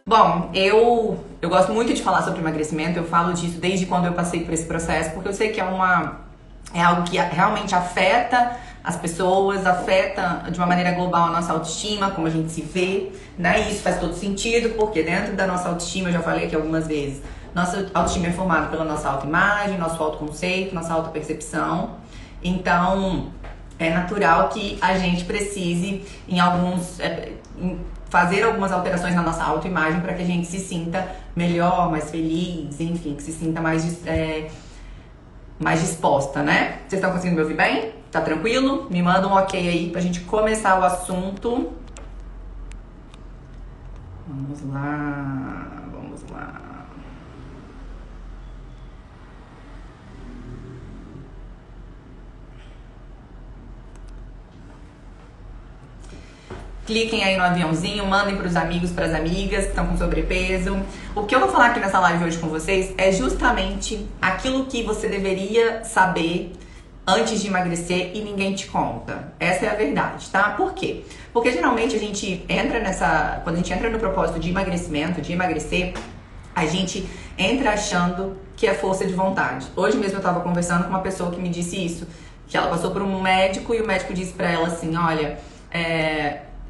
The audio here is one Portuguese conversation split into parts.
Bom, eu gosto muito de falar sobre emagrecimento, eu falo disso desde quando eu passei por esse processo, porque eu sei que é algo que realmente afeta as pessoas, afeta de uma maneira global a nossa autoestima, como a gente se vê, né? E isso faz todo sentido, porque dentro da nossa autoestima, eu já falei aqui algumas vezes, nossa autoestima é formada pela nossa autoimagem, nosso autoconceito, nossa autopercepção. Então, é natural que a gente precise, fazer algumas alterações na nossa autoimagem para que a gente se sinta melhor, mais feliz, enfim, que se sinta mais disposta, né? Vocês estão conseguindo me ouvir bem? Tá tranquilo? Me manda um ok aí pra gente começar o assunto. Vamos lá, vamos lá. Cliquem aí no aviãozinho, mandem para os amigos, para as amigas que estão com sobrepeso. O que eu vou falar aqui nessa live hoje com vocês é justamente aquilo que você deveria saber antes de emagrecer e ninguém te conta. Essa é a verdade, tá? Por quê? Porque geralmente a gente entra quando a gente entra no propósito de emagrecimento, de emagrecer, a gente entra achando que é força de vontade. Hoje mesmo eu estava conversando com uma pessoa que me disse isso, que ela passou por um médico e o médico disse para ela assim, olha,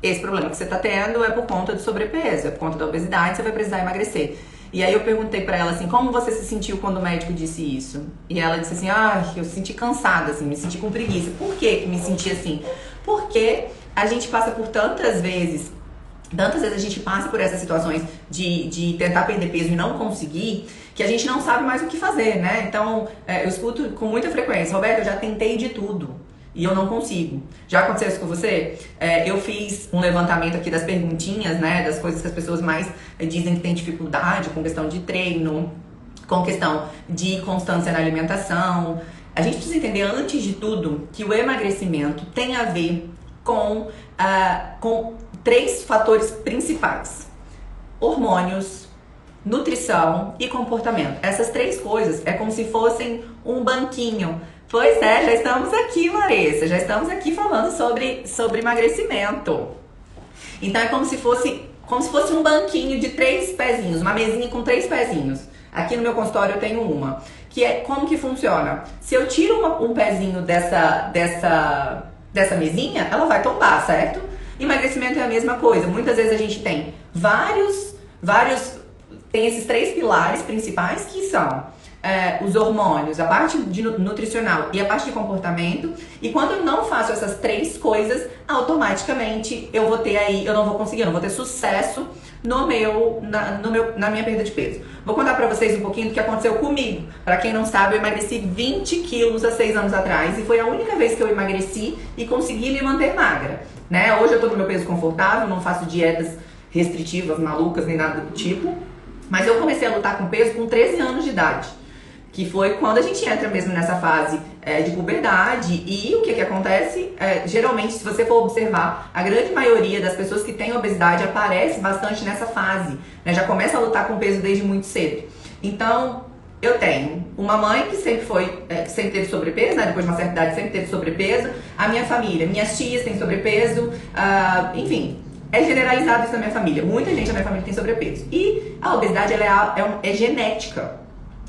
esse problema que você tá tendo é por conta do sobrepeso, é por conta da obesidade, você vai precisar emagrecer. E aí eu perguntei pra ela assim, como você se sentiu quando o médico disse isso? E ela disse assim, eu senti cansada, assim, me senti com preguiça. Por que me senti assim? Porque a gente passa por tantas vezes a gente passa por essas situações de tentar perder peso e não conseguir, que a gente não sabe mais o que fazer, né? Então, eu escuto com muita frequência, Roberta, eu já tentei de tudo. E eu não consigo. Já aconteceu isso com você? Eu fiz um levantamento aqui das perguntinhas, né? Das coisas que as pessoas mais dizem que tem dificuldade com questão de treino, com questão de constância na alimentação. A gente precisa entender, antes de tudo, que o emagrecimento tem a ver com 3 fatores principais: hormônios, nutrição e comportamento. Essas 3 coisas é como se fossem um banquinho. Pois é, já estamos aqui, Larissa, já estamos aqui falando sobre emagrecimento. Então é como se fosse um banquinho de 3 pezinhos, uma mesinha com 3 pezinhos. Aqui no meu consultório eu tenho uma, que é como que funciona. Se eu tiro um pezinho dessa mesinha, ela vai tombar, certo? Emagrecimento é a mesma coisa. Muitas vezes a gente tem tem esses 3 pilares principais que são os hormônios, a parte nutricional e a parte de comportamento. E quando eu não faço essas 3 coisas, automaticamente eu não vou conseguir, eu não vou ter sucesso na minha perda de peso. Vou contar pra vocês um pouquinho do que aconteceu comigo. Pra quem não sabe, eu emagreci 20 quilos há 6 anos atrás e foi a única vez que eu emagreci e consegui me manter magra, né? Hoje eu tô no meu peso confortável, não faço dietas restritivas, malucas, nem nada do tipo. Mas eu comecei a lutar com peso com 13 anos de idade, que foi quando a gente entra mesmo nessa fase de puberdade. E o que acontece? Geralmente, se você for observar, a grande maioria das pessoas que têm obesidade aparece bastante nessa fase, né? Já começa a lutar com peso desde muito cedo. Então, eu tenho uma mãe que sempre teve sobrepeso, né? Depois de uma certa idade sempre teve sobrepeso. A minha família, minhas tias têm sobrepeso, enfim. É generalizado isso na minha família. Muita gente na minha família tem sobrepeso. E a obesidade ela é genética,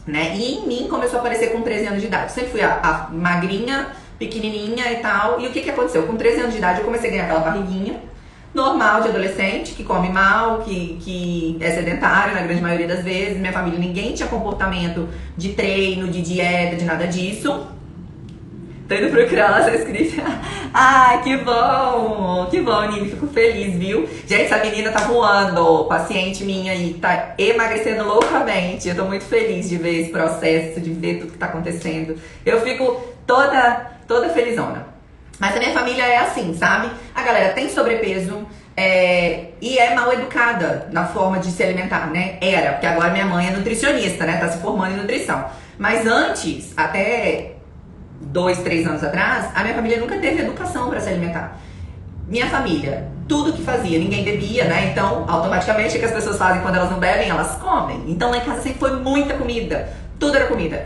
né? E em mim começou a aparecer com 13 anos de idade. Sempre fui a magrinha, pequenininha e tal. E o que aconteceu? Com 13 anos de idade eu comecei a ganhar aquela barriguinha normal de adolescente, que come mal, que é sedentário na grande maioria das vezes. Minha família, ninguém tinha comportamento de treino, de dieta, de nada disso. Tô indo procurar lá, você escrita. Ai, que bom, Nini, fico feliz, viu? Gente, essa menina tá voando, paciente minha aí, tá emagrecendo loucamente. Eu tô muito feliz de ver esse processo, de ver tudo que tá acontecendo. Eu fico toda felizona. Mas a minha família é assim, sabe? A galera tem sobrepeso e é mal educada na forma de se alimentar, né? Era, porque agora minha mãe é nutricionista, né? Tá se formando em nutrição. Mas antes, até 2, 3 anos atrás, a minha família nunca teve educação para se alimentar. Minha família, tudo que fazia, ninguém bebia, né? Então, automaticamente, o que as pessoas fazem quando elas não bebem, elas comem. Então, lá em casa sempre foi muita comida. Tudo era comida.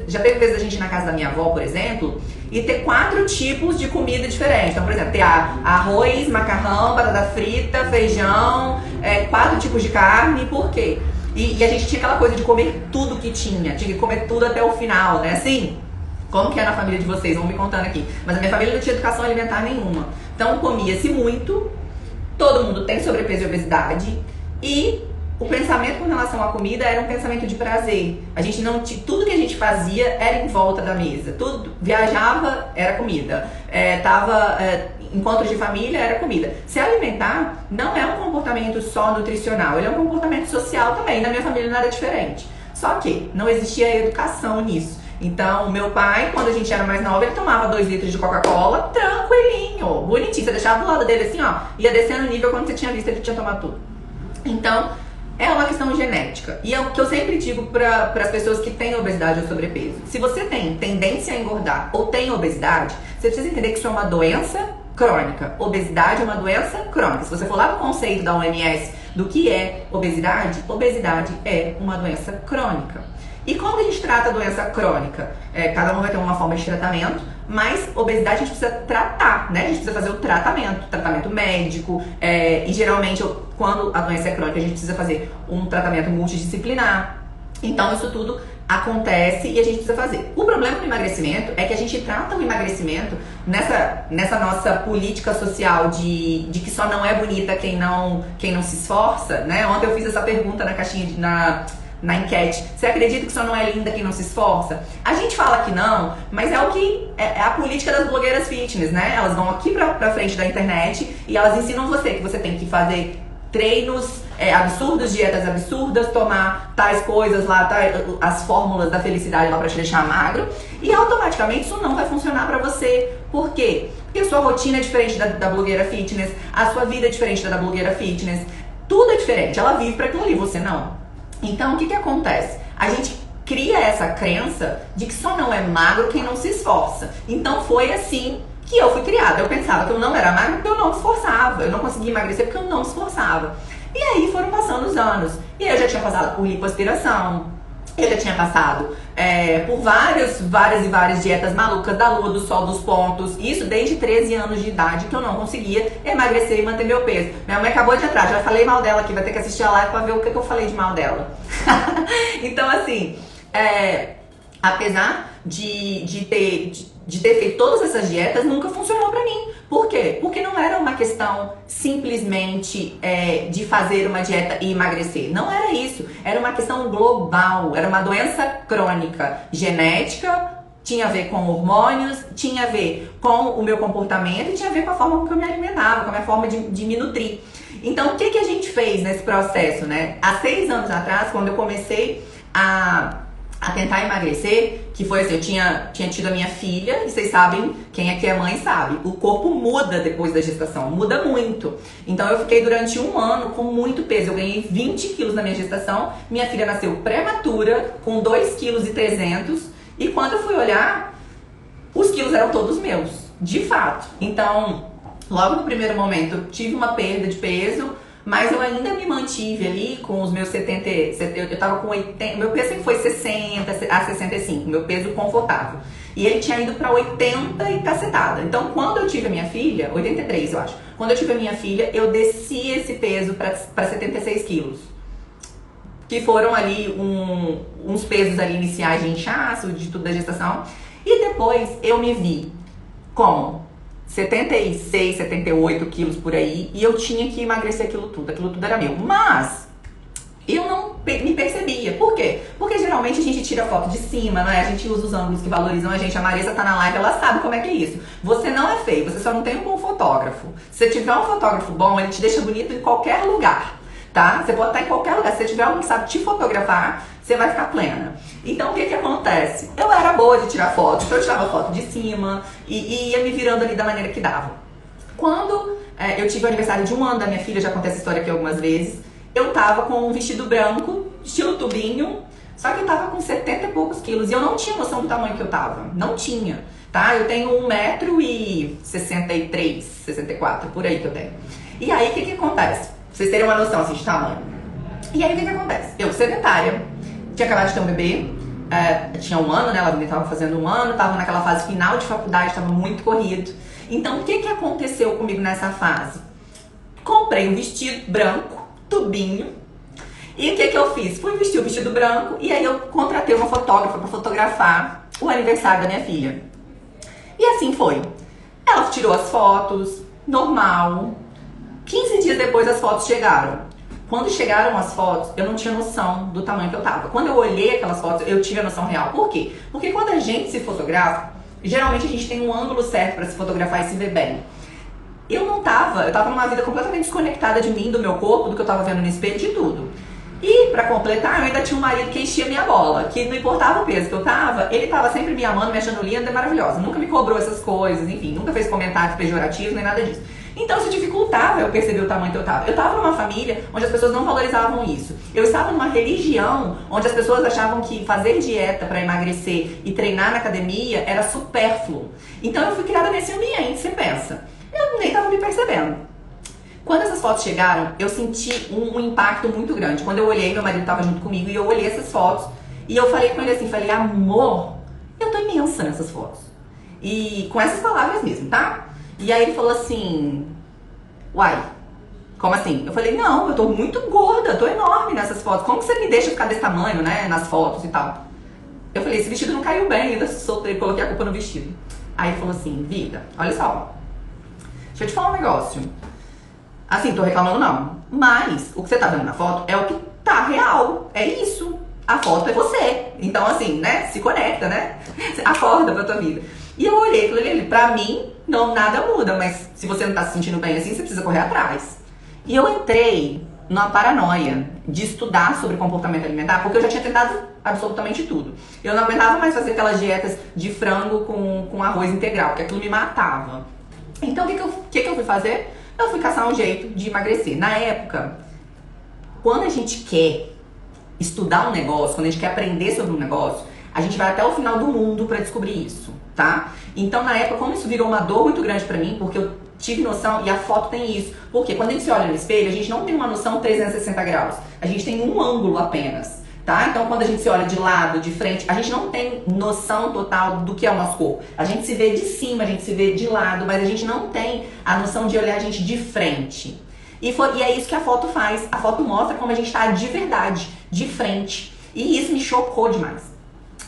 Já teve vezes a gente ir na casa da minha avó, por exemplo, e ter 4 tipos de comida diferentes. Então, por exemplo, ter arroz, macarrão, batata frita, feijão, 4 tipos de carne. Por quê? E a gente tinha aquela coisa de comer tudo que tinha que comer tudo até o final, né? Assim, como que é na família de vocês? Vão me contando aqui. Mas a minha família não tinha educação alimentar nenhuma. Então comia-se muito, todo mundo tem sobrepeso e obesidade, e o pensamento com relação à comida era um pensamento de prazer. A gente não tinha, tudo que a gente fazia era em volta da mesa. Tudo, viajava, era comida. Encontros de família, era comida. Se alimentar não é um comportamento só nutricional, ele é um comportamento social também. Na minha família não era diferente. Só que não existia educação nisso. Então, meu pai, quando a gente era mais nova, ele tomava 2 litros de Coca-Cola, tranquilinho, bonitinho. Você deixava do lado dele assim, ó, ia descendo o nível quando você tinha visto, ele tinha tomado tudo. Então, é uma questão genética. E é o que eu sempre digo para as pessoas que têm obesidade ou sobrepeso. Se você tem tendência a engordar ou tem obesidade, você precisa entender que isso é uma doença crônica. Obesidade é uma doença crônica. Se você for lá no conceito da OMS do que é obesidade, obesidade é uma doença crônica. E como a gente trata a doença crônica? Cada um vai ter uma forma de tratamento, mas obesidade a gente precisa tratar, né? A gente precisa fazer o tratamento médico, e geralmente quando a doença é crônica a gente precisa fazer um tratamento multidisciplinar. Então isso tudo acontece e a gente precisa fazer. O problema do emagrecimento é que a gente trata o emagrecimento nessa nossa política social de que só não é bonita quem não se esforça, né? Ontem eu fiz essa pergunta na caixinha na enquete. Você acredita que só não é linda quem não se esforça? A gente fala que não, mas é o que é a política das blogueiras fitness, né? Elas vão aqui pra frente da internet e elas ensinam você que você tem que fazer treinos absurdos, dietas absurdas, tomar tais coisas lá, as fórmulas da felicidade lá pra te deixar magro, e automaticamente isso não vai funcionar pra você. Por quê? Porque a sua rotina é diferente da blogueira fitness, a sua vida é diferente da blogueira fitness, tudo é diferente, ela vive pra aquilo ali, você não. Então, o que acontece? A gente cria essa crença de que só não é magro quem não se esforça. Então, foi assim que eu fui criada. Eu pensava que eu não era magra porque eu não me esforçava. Eu não conseguia emagrecer porque eu não me esforçava. E aí foram passando os anos. E eu já tinha passado por lipoaspiração. Eu já tinha passado por várias dietas malucas da lua, do sol, dos pontos. Isso desde 13 anos de idade que eu não conseguia emagrecer e manter meu peso. Minha mãe acabou de entrar, já falei mal dela aqui, vai ter que assistir a live pra ver o que eu falei de mal dela. Então assim, apesar de ter feito todas essas dietas, nunca funcionou pra mim. Por quê? Porque não era uma questão simplesmente de fazer uma dieta e emagrecer. Não era isso. Era uma questão global. Era uma doença crônica, genética, tinha a ver com hormônios, tinha a ver com o meu comportamento e tinha a ver com a forma como eu me alimentava, com a minha forma de me nutrir. Então, o que a gente fez nesse processo, né? Há 6 anos atrás, quando eu comecei a tentar emagrecer, que foi assim, eu tinha tido a minha filha, e vocês sabem, quem aqui é mãe sabe, o corpo muda depois da gestação, muda muito. Então eu fiquei durante 1 ano com muito peso, eu ganhei 20 quilos na minha gestação, minha filha nasceu prematura, com 2,3 kg, e quando eu fui olhar, os quilos eram todos meus, de fato. Então, logo no primeiro momento, eu tive uma perda de peso, mas eu ainda me mantive ali com os meus 70, eu tava com 80, meu peso sempre foi 60 a 65, meu peso confortável. E ele tinha ido pra 80 e cacetada. Então, quando eu tive a minha filha, 83 eu acho, quando eu tive a minha filha, eu desci esse peso pra 76 quilos. Que foram ali uns pesos ali iniciais de inchaço, de tudo da gestação. E depois eu me vi com 76, 78 quilos por aí, e eu tinha que emagrecer aquilo tudo era meu. Mas eu não me percebia. Por quê? Porque geralmente a gente tira foto de cima, né? A gente usa os ângulos que valorizam a gente. A Marisa tá na live, ela sabe como é que é isso. Você não é feio, você só não tem um bom fotógrafo. Se você tiver um fotógrafo bom, ele te deixa bonito em qualquer lugar, tá? Você pode estar em qualquer lugar. Se você tiver alguém que sabe te fotografar, você vai ficar plena. Então o que acontece? Eu era boa de tirar foto, então eu tirava foto de cima e ia me virando ali da maneira que dava. Quando eu tive o aniversário de 1 ano da minha filha, já contei essa história aqui algumas vezes, eu tava com um vestido branco, estilo tubinho, só que eu tava com 70 e poucos quilos e eu não tinha noção do tamanho que eu tava. Não tinha, tá? Eu tenho 1,63 m, 64, por aí que eu tenho. E aí o que acontece? Pra vocês terem uma noção assim, de tamanho. E aí o que acontece? Eu, sedentária, tinha acabado de ter um bebê, tinha um ano, né? Ela estava fazendo um ano, estava naquela fase final de faculdade, estava muito corrido. Então, o que aconteceu comigo nessa fase? Comprei um vestido branco, tubinho, e o que eu fiz? Fui vestir o vestido branco e aí eu contratei uma fotógrafa para fotografar o aniversário da minha filha. E assim foi. Ela tirou as fotos, normal. 15 dias depois as fotos chegaram. Quando chegaram as fotos, eu não tinha noção do tamanho que eu tava. Quando eu olhei aquelas fotos, eu tive a noção real. Por quê? Porque quando a gente se fotografa, geralmente a gente tem um ângulo certo para se fotografar e se ver bem. Eu tava numa vida completamente desconectada de mim, do meu corpo, do que eu tava vendo no espelho, de tudo. E pra completar, eu ainda tinha um marido que enchia minha bola, que não importava o peso que eu tava, ele tava sempre me amando, me achando linda e maravilhosa. Nunca me cobrou essas coisas, enfim, nunca fez comentários pejorativos nem nada disso. Então isso dificultava eu perceber o tamanho que eu tava. Eu tava numa família onde as pessoas não valorizavam isso. Eu estava numa religião onde as pessoas achavam que fazer dieta pra emagrecer e treinar na academia era supérfluo. Então eu fui criada nesse ambiente, você pensa. Eu nem tava me percebendo. Quando essas fotos chegaram, eu senti um impacto muito grande. Quando eu olhei, meu marido estava junto comigo e eu olhei essas fotos e eu falei com ele assim, falei, amor, eu tô imensa nessas fotos. E com essas palavras mesmo, tá? E aí ele falou assim, uai, como assim? Eu falei, não, eu tô muito gorda, tô enorme nessas fotos. Como que você me deixa ficar desse tamanho, né, nas fotos e tal? Eu falei, esse vestido não caiu bem, ainda soltei, coloquei a culpa no vestido. Aí ele falou assim, vida, olha só, deixa eu te falar um negócio. Assim, tô reclamando não. Mas o que você tá vendo na foto é o que tá real. É isso. A foto é você. Então, assim, né? Se conecta, né? Acorda pra tua vida. E eu olhei e falei, pra mim, não, nada muda. Mas se você não tá se sentindo bem assim, você precisa correr atrás. E eu entrei numa paranoia de estudar sobre comportamento alimentar, porque eu já tinha tentado absolutamente tudo. Eu não aguentava mais fazer aquelas dietas de frango com arroz integral, porque aquilo me matava. Então, o que eu fui fazer? Eu fui caçar um jeito de emagrecer. Na época, quando a gente quer estudar um negócio, quando a gente quer aprender sobre um negócio, a gente vai até o final do mundo pra descobrir isso, tá? Então, na época, como isso virou uma dor muito grande pra mim, porque eu tive noção, e a foto tem isso. Porque quando a gente se olha no espelho, a gente não tem uma noção 360 graus. A gente tem um ângulo apenas. Tá? Então, quando a gente se olha de lado, de frente, a gente não tem noção total do que é o nosso corpo. A gente se vê de cima, a gente se vê de lado, mas a gente não tem a noção de olhar a gente de frente. E é isso que a foto faz. A foto mostra como a gente está de verdade, de frente. E isso me chocou demais.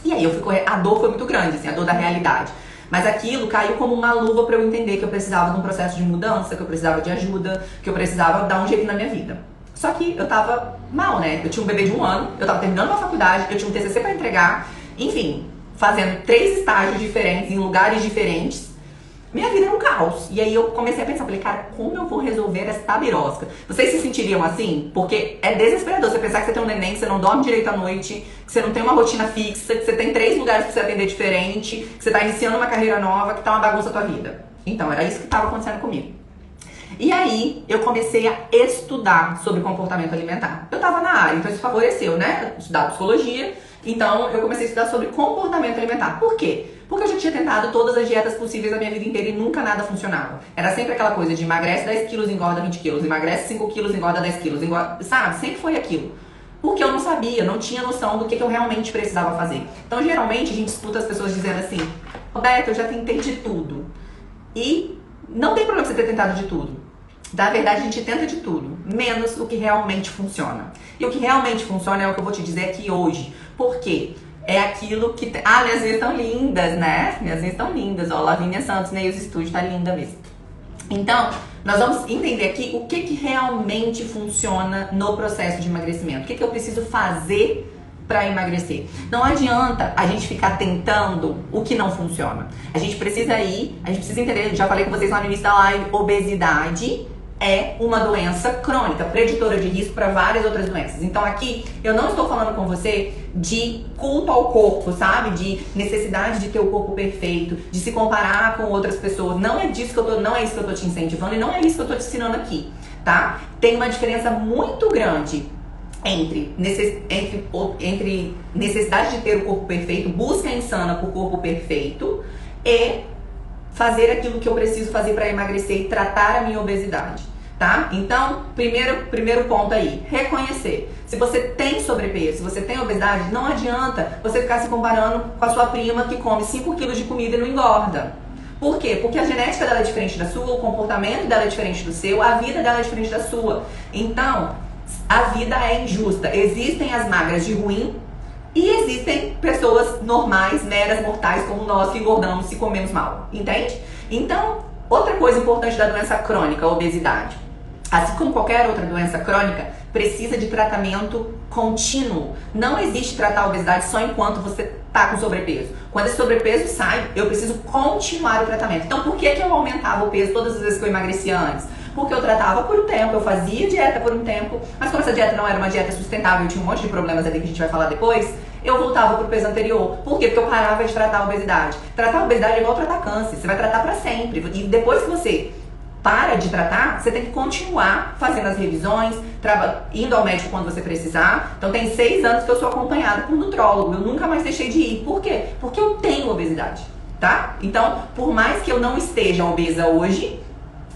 E aí eu fui correr. A dor foi muito grande, assim, a dor da realidade. Mas aquilo caiu como uma luva para eu entender que eu precisava de um processo de mudança, que eu precisava de ajuda, que eu precisava dar um jeito na minha vida. Só que eu tava mal, né? Eu tinha um bebê de 1 ano, eu tava terminando uma faculdade, eu tinha um TCC pra entregar, enfim, fazendo 3 estágios diferentes, em lugares diferentes. Minha vida era um caos. E aí eu comecei a pensar, falei, cara, como eu vou resolver essa birosca? Vocês se sentiriam assim? Porque é desesperador você pensar que você tem um neném, que você não dorme direito à noite, que você não tem uma rotina fixa, que você tem 3 lugares pra você atender diferente, que você tá iniciando uma carreira nova, que tá uma bagunça a tua vida. Então, era isso que tava acontecendo comigo. E aí, eu comecei a estudar sobre comportamento alimentar. Eu tava na área, então isso favoreceu, né? Estudar psicologia, então eu comecei a estudar sobre comportamento alimentar. Por quê? Porque eu já tinha tentado todas as dietas possíveis da minha vida inteira e nunca nada funcionava. Era sempre aquela coisa de emagrece 10 quilos, engorda 20 quilos, emagrece 5 quilos, engorda 10 quilos, engorda, sabe? Sempre foi aquilo. Porque eu não sabia, não tinha noção do que eu realmente precisava fazer. Então, geralmente, a gente escuta as pessoas dizendo assim, Roberta, eu já tentei de tudo. E não tem problema você ter tentado de tudo. Na verdade, a gente tenta de tudo, menos o que realmente funciona. E o que realmente funciona é o que eu vou te dizer aqui hoje. Por quê? É aquilo que... Ah, minhas unhas estão lindas, né? Minhas unhas estão lindas. Ó, Lavínia Santos, Nails Studio, tá linda mesmo. Então, nós vamos entender aqui o que realmente funciona no processo de emagrecimento. O que eu preciso fazer para emagrecer. Não adianta a gente ficar tentando o que não funciona. A gente precisa entender, já falei com vocês lá no início da live, obesidade é uma doença crônica, preditora de risco para várias outras doenças. Então aqui eu não estou falando com você de culto ao corpo, sabe? De necessidade de ter o corpo perfeito, de se comparar com outras pessoas. Não é isso que eu tô te incentivando e não é isso que eu tô te ensinando aqui, tá? Tem uma diferença muito grande entre necessidade de ter o corpo perfeito, busca insana por corpo perfeito e fazer aquilo que eu preciso fazer para emagrecer e tratar a minha obesidade. tá? Então, primeiro ponto aí, reconhecer. Se você tem sobrepeso, se você tem obesidade, não adianta você ficar se comparando com a sua prima que come 5 quilos de comida e não engorda. Por quê? Porque a genética dela é diferente da sua, o comportamento dela é diferente do seu, a vida dela é diferente da sua. Então, a vida é injusta. Existem as magras de ruim e existem pessoas normais, meras, mortais, como nós, que engordamos se comemos mal. Entende? Então, outra coisa importante da doença crônica, a obesidade. Assim como qualquer outra doença crônica, precisa de tratamento contínuo. Não existe tratar a obesidade só enquanto você está com sobrepeso. Quando esse sobrepeso sai, eu preciso continuar o tratamento. Então, por que eu aumentava o peso todas as vezes que eu emagrecia antes? Porque eu tratava por um tempo, eu fazia dieta por um tempo, mas como essa dieta não era uma dieta sustentável, eu tinha um monte de problemas ali que a gente vai falar depois, eu voltava pro peso anterior. Por quê? Porque eu parava de tratar a obesidade. Tratar a obesidade é igual tratar câncer, você vai tratar pra sempre. E depois que você para de tratar, você tem que continuar fazendo as revisões, indo ao médico quando você precisar. Então tem 6 anos que eu sou acompanada por um nutrólogo, eu nunca mais deixei de ir. Por quê? Porque eu tenho obesidade, tá? Então, por mais que eu não esteja obesa hoje,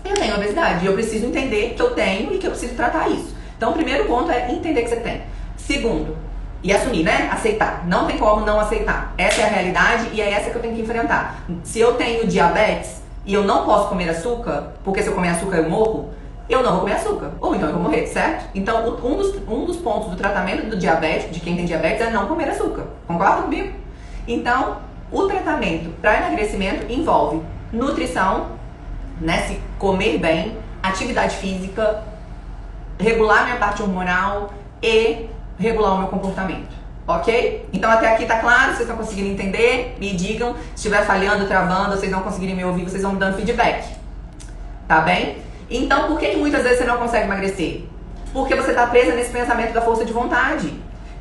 eu tenho obesidade e eu preciso entender que eu tenho e que eu preciso tratar isso. Então o primeiro ponto é entender que você tem. Segundo, e assumir, né? Aceitar. Não tem como não aceitar. Essa é a realidade e é essa que eu tenho que enfrentar. Se eu tenho diabetes e eu não posso comer açúcar, porque se eu comer açúcar eu morro, eu não vou comer açúcar. Ou então eu vou morrer, certo? Então, um dos pontos do tratamento do diabetes, de quem tem diabetes, é não comer açúcar. Concorda comigo? Então, o tratamento para emagrecimento envolve nutrição, né? Se comer bem, atividade física, regular minha parte hormonal e regular o meu comportamento. Ok? Então até aqui tá claro? Vocês estão conseguindo entender? Me digam. Se estiver falhando, travando, vocês não conseguirem me ouvir, vocês vão me dando feedback. Tá bem? Então por que muitas vezes você não consegue emagrecer? Porque você tá presa nesse pensamento da força de vontade.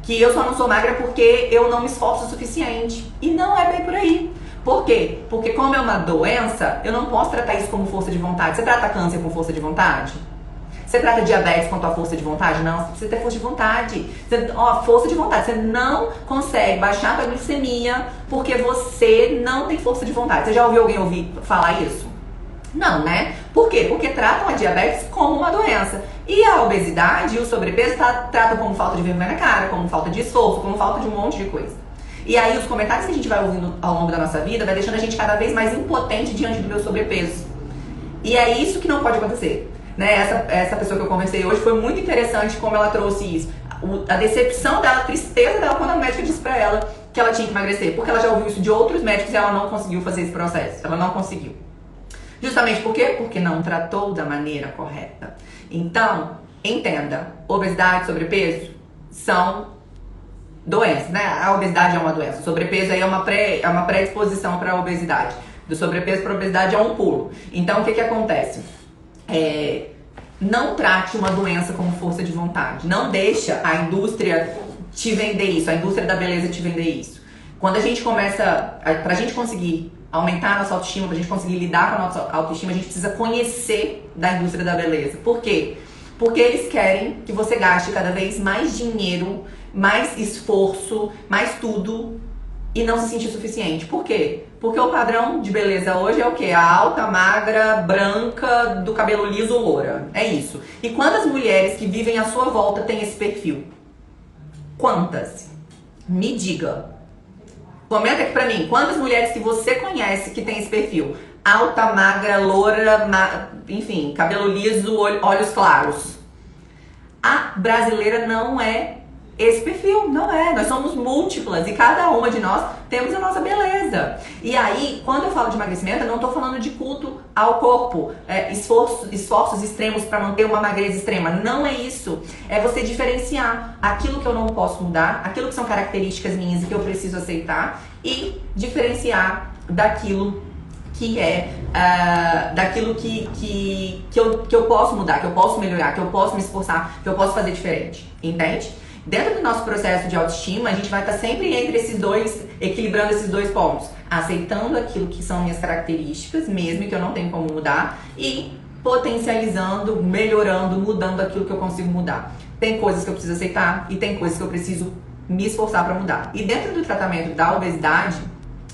Que eu só não sou magra porque eu não me esforço o suficiente. E não é bem por aí. Por quê? Porque como é uma doença, eu não posso tratar isso como força de vontade. Você trata câncer com força de vontade? Você trata diabetes com a tua força de vontade? Não, você precisa ter força de vontade. Força de vontade. Você não consegue baixar a tua glicemia porque você não tem força de vontade. Você já ouviu alguém ouvir falar isso? Não, né? Por quê? Porque tratam a diabetes como uma doença. E a obesidade e o sobrepeso tratam como falta de vergonha na cara, como falta de esforço, como falta de um monte de coisa. E aí os comentários que a gente vai ouvindo ao longo da nossa vida vai deixando a gente cada vez mais impotente diante do meu sobrepeso. E é isso que não pode acontecer. Né? Essa pessoa que eu conversei hoje foi muito interessante como ela trouxe isso. A decepção dela, a tristeza dela quando a médica disse pra ela que ela tinha que emagrecer. Porque ela já ouviu isso de outros médicos e ela não conseguiu fazer esse processo. Ela não conseguiu. Justamente por quê? Porque não tratou da maneira correta. Então, entenda, obesidade, sobrepeso são doenças, né? A obesidade é uma doença. O sobrepeso aí é uma predisposição para a obesidade. Do sobrepeso para a obesidade é um pulo. Então, o que acontece? Não trate uma doença como força de vontade. Não deixa a indústria te vender isso, a indústria da beleza te vender isso. Quando a gente começa, pra gente conseguir aumentar a nossa autoestima, pra gente conseguir lidar com a nossa autoestima, a gente precisa conhecer da indústria da beleza. Por quê? Porque eles querem que você gaste cada vez mais dinheiro, mais esforço, mais tudo e não se sentir suficiente. Por quê? Porque o padrão de beleza hoje é o quê? A alta, magra, branca, do cabelo liso, loura. É isso. E quantas mulheres que vivem à sua volta têm esse perfil? Quantas? Me diga. Comenta aqui pra mim. Quantas mulheres que você conhece que tem esse perfil? Alta, magra, loura, enfim, cabelo liso, olhos claros. A brasileira não é esse perfil, não é. Nós somos múltiplas e cada uma de nós temos a nossa beleza. E aí, quando eu falo de emagrecimento, eu não tô falando de culto ao corpo, esforços extremos para manter uma magreza extrema. Não é isso. É você diferenciar aquilo que eu não posso mudar, aquilo que são características minhas e que eu preciso aceitar e diferenciar daquilo que é daquilo que eu posso mudar, que eu posso melhorar, que eu posso me esforçar, que eu posso fazer diferente. Entende? Dentro do nosso processo de autoestima, a gente vai estar sempre entre esses dois, equilibrando esses dois pontos. Aceitando aquilo que são minhas características, mesmo que eu não tenho como mudar, e potencializando, melhorando, mudando aquilo que eu consigo mudar. Tem coisas que eu preciso aceitar e tem coisas que eu preciso me esforçar para mudar. E dentro do tratamento da obesidade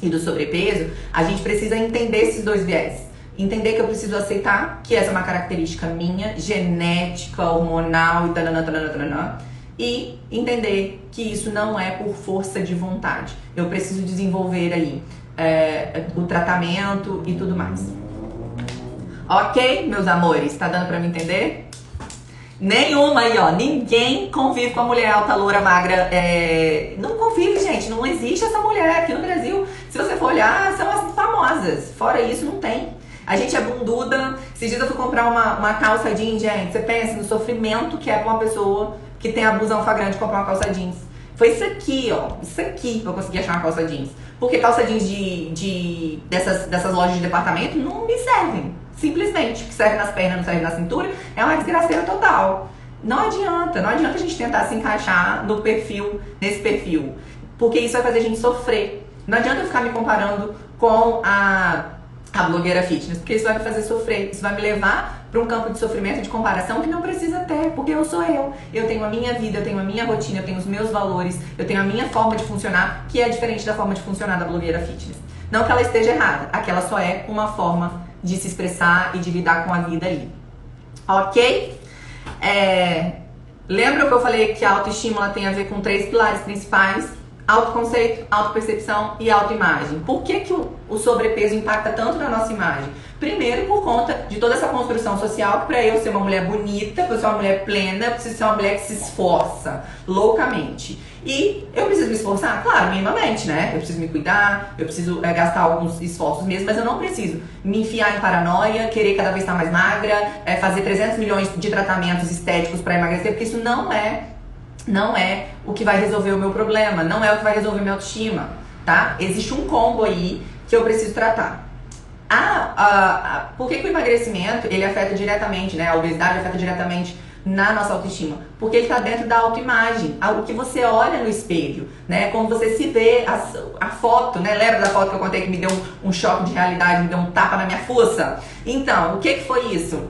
e do sobrepeso, a gente precisa entender esses dois viés. Entender que eu preciso aceitar que essa é uma característica minha, genética, hormonal e tananã. E entender que isso não é por força de vontade. Eu preciso desenvolver aí o tratamento e tudo mais. Ok, meus amores? Tá dando pra me entender? Nenhuma aí, ó. Ninguém convive com a mulher alta, loura, magra. Não convive, gente. Não existe essa mulher aqui no Brasil. Se você for olhar, são as famosas. Fora isso, não tem. A gente é bunduda. Esses dias eu fui comprar uma calça jeans, gente. Você pensa no sofrimento que é pra uma pessoa que tem abusão flagrante comprar uma calça jeans. Foi isso aqui, ó. Isso aqui que eu consegui achar uma calça jeans. Porque calça jeans dessas lojas de departamento não me servem. Simplesmente. O que serve nas pernas, não serve na cintura. É uma desgraceira total. Não adianta a gente tentar se encaixar nesse perfil. Porque isso vai fazer a gente sofrer. Não adianta eu ficar me comparando com a blogueira fitness, porque isso vai me fazer sofrer, isso vai me levar para um campo de sofrimento, de comparação que não precisa ter, porque eu sou eu tenho a minha vida, eu tenho a minha rotina, eu tenho os meus valores, eu tenho a minha forma de funcionar, que é diferente da forma de funcionar da blogueira fitness. Não que ela esteja errada, aquela só é uma forma de se expressar e de lidar com a vida ali. Ok? Lembra que eu falei que a autoestima tem a ver com 3 pilares principais? Autoconceito, autopercepção e autoimagem. Por que o sobrepeso impacta tanto na nossa imagem? Primeiro, por conta de toda essa construção social, que pra eu ser uma mulher bonita, pra eu ser uma mulher plena, eu preciso ser uma mulher que se esforça loucamente. E eu preciso me esforçar? Claro, minimamente, né? Eu preciso me cuidar, eu preciso gastar alguns esforços mesmo, mas eu não preciso me enfiar em paranoia, querer cada vez estar mais magra, fazer 300 milhões de tratamentos estéticos pra emagrecer, porque isso não é o que vai resolver o meu problema, não é o que vai resolver minha autoestima, tá? Existe um combo aí que eu preciso tratar. Por que o emagrecimento, ele afeta diretamente, né? A obesidade afeta diretamente na nossa autoestima? Porque ele tá dentro da autoimagem, o que você olha no espelho, né? Quando você se vê, a foto, né? Lembra da foto que eu contei que me deu um choque de realidade, me deu um tapa na minha fuça? Então, o que foi isso?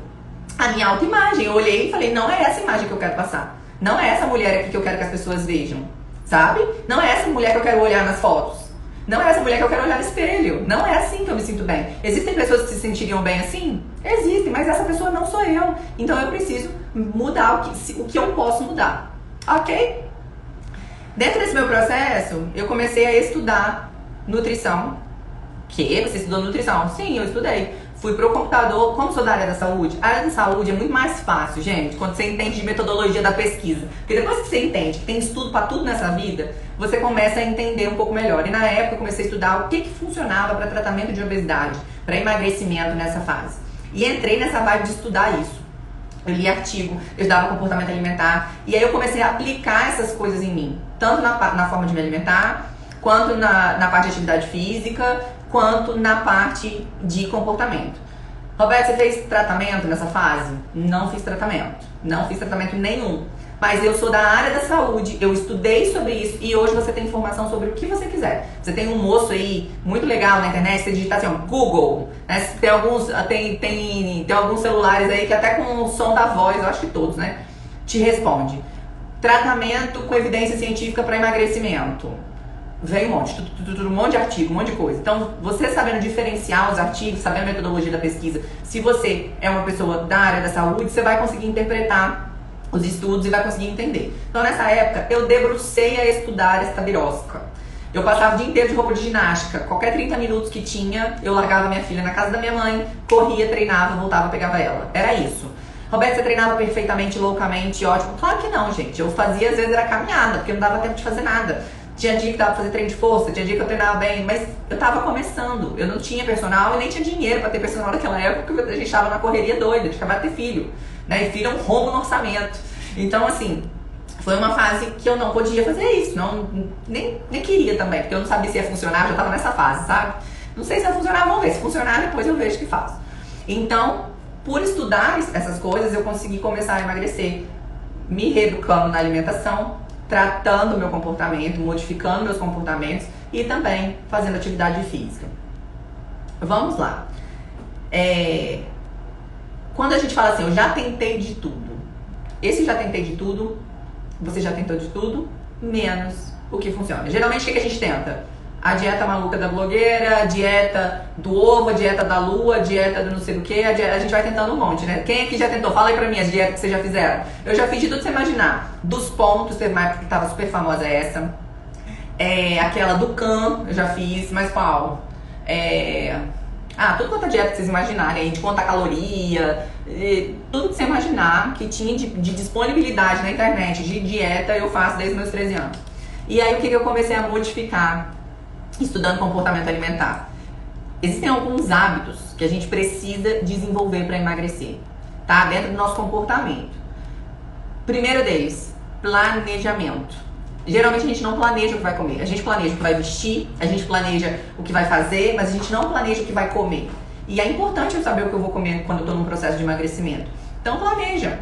A minha autoimagem. Eu olhei e falei, não é essa imagem que eu quero passar. Não é essa mulher aqui que eu quero que as pessoas vejam, sabe? Não é essa mulher que eu quero olhar nas fotos. Não é essa mulher que eu quero olhar no espelho. Não é assim que eu me sinto bem. Existem pessoas que se sentiriam bem assim? Existem, mas essa pessoa não sou eu. Então eu preciso mudar o que eu posso mudar. Ok? Dentro desse meu processo, eu comecei a estudar nutrição. Que? Você estudou nutrição? Sim, eu estudei. Fui pro computador, como sou da área da saúde, a área da saúde é muito mais fácil, gente, quando você entende de metodologia da pesquisa. Porque depois que você entende que tem estudo pra tudo nessa vida, você começa a entender um pouco melhor. E na época eu comecei a estudar o que funcionava para tratamento de obesidade, para emagrecimento nessa fase. E entrei nessa vibe de estudar isso. Eu li artigo, eu estudava comportamento alimentar, e aí eu comecei a aplicar essas coisas em mim. Tanto na forma de me alimentar, quanto na parte de atividade física, quanto na parte de comportamento. Roberto, você fez tratamento nessa fase? Não fiz tratamento. Não fiz tratamento nenhum. Mas eu sou da área da saúde, eu estudei sobre isso e hoje você tem informação sobre o que você quiser. Você tem um moço aí muito legal na internet, você digitar assim, ó, Google, né? Tem alguns celulares aí que até com o som da voz, eu acho que todos, né? Te responde. Tratamento com evidência científica para emagrecimento. Vem um monte de artigo, um monte de coisa. Então, você sabendo diferenciar os artigos, sabendo a metodologia da pesquisa, se você é uma pessoa da área da saúde, você vai conseguir interpretar os estudos e vai conseguir entender. Então, nessa época, eu debrucei a estudar esta birosca. Eu passava o dia inteiro de roupa de ginástica. Qualquer 30 minutos que tinha, eu largava minha filha na casa da minha mãe, corria, treinava, voltava, pegava ela. Era isso. Roberto, você treinava perfeitamente, loucamente, ótimo? Claro que não, gente. Eu fazia, às vezes, era caminhada, porque não dava tempo de fazer nada. Tinha dia que dava pra fazer treino de força, tinha dia que eu treinava bem, mas eu tava começando. Eu não tinha personal e nem tinha dinheiro pra ter personal naquela época, porque a gente tava na correria doida de acabar de ter filho. Né? E filho é um rombo no orçamento. Então, assim, foi uma fase que eu não podia fazer isso. Nem queria também, porque eu não sabia se ia funcionar, eu já tava nessa fase, sabe? Não sei se ia funcionar, vamos ver. Se funcionar, depois eu vejo o que faço. Então, por estudar essas coisas, eu consegui começar a emagrecer, me reeducando na alimentação, tratando o meu comportamento, modificando meus comportamentos e também fazendo atividade física. Vamos lá. Quando a gente fala assim, eu já tentei de tudo. Esse já tentei de tudo, você já tentou de tudo, menos o que funciona. Geralmente o que a gente tenta? A dieta maluca da blogueira, a dieta do ovo, a dieta da lua, a dieta do não sei o que, a gente vai tentando um monte, né? Quem aqui já tentou? Fala aí pra mim as dietas que vocês já fizeram. Eu já fiz de tudo que você imaginar. Dos pontos, teve uma época que tava super famosa essa. Aquela do Can, eu já fiz, mas qual? Tudo quanto a dieta que vocês imaginarem, de contar caloria, tudo que você imaginar que tinha de disponibilidade na internet, de dieta, eu faço desde meus 13 anos. E aí o que eu comecei a modificar estudando comportamento alimentar? Existem alguns hábitos que a gente precisa desenvolver para emagrecer, tá? Dentro do nosso comportamento. Primeiro deles, planejamento. Geralmente a gente não planeja o que vai comer. A gente planeja o que vai vestir, a gente planeja o que vai fazer, mas a gente não planeja o que vai comer. E é importante eu saber o que eu vou comer quando eu tô num processo de emagrecimento. Então planeja.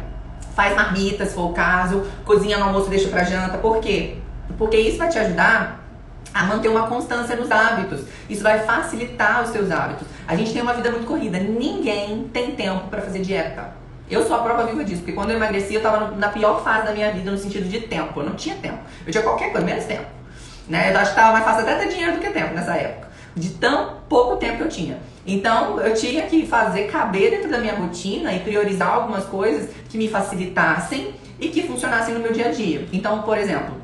Faz marmita, se for o caso, cozinha no almoço e deixa pra janta. Por quê? Porque isso vai te ajudar a manter uma constância nos hábitos. Isso vai facilitar os seus hábitos. A gente tem uma vida muito corrida. Ninguém tem tempo para fazer dieta. Eu sou a prova viva disso, porque quando eu emagreci, eu tava na pior fase da minha vida no sentido de tempo. Eu não tinha tempo. Eu tinha qualquer coisa, menos tempo. Né? Eu acho que tava mais fácil até ter dinheiro do que tempo nessa época. De tão pouco tempo que eu tinha. Então, eu tinha que fazer caber dentro da minha rotina e priorizar algumas coisas que me facilitassem e que funcionassem no meu dia a dia. Então, por exemplo,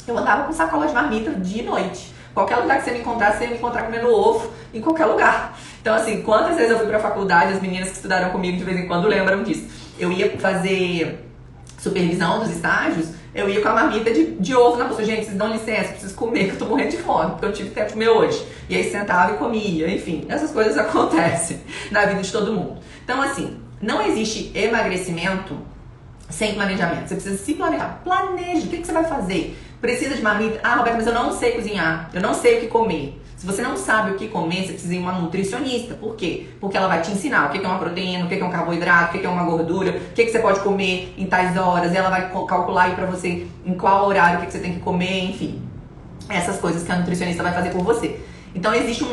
eu andava com sacola de marmita dia e noite. Qualquer lugar que você me encontrasse, você ia me encontrar comendo ovo em qualquer lugar. Então, assim, quantas vezes eu fui pra faculdade, as meninas que estudaram comigo de vez em quando lembram disso. Eu ia fazer supervisão dos estágios, eu ia com a marmita de ovo na bolsa. Gente, vocês dão licença, eu preciso comer, que eu tô morrendo de fome, porque eu tive tempo de comer hoje. E aí sentava e comia, enfim. Essas coisas acontecem na vida de todo mundo. Então, assim, não existe emagrecimento sem planejamento. Você precisa se planejar. Planeje, o que você vai fazer? Precisa de marmita? Ah, Roberto, mas eu não sei cozinhar, eu não sei o que comer. Se você não sabe o que comer, você precisa ir uma nutricionista. Por quê? Porque ela vai te ensinar o que é uma proteína, o que é um carboidrato, o que é uma gordura, o que você pode comer em tais horas, e ela vai calcular aí pra você em qual horário, o que você tem que comer, enfim. Essas coisas que a nutricionista vai fazer por você. Então existe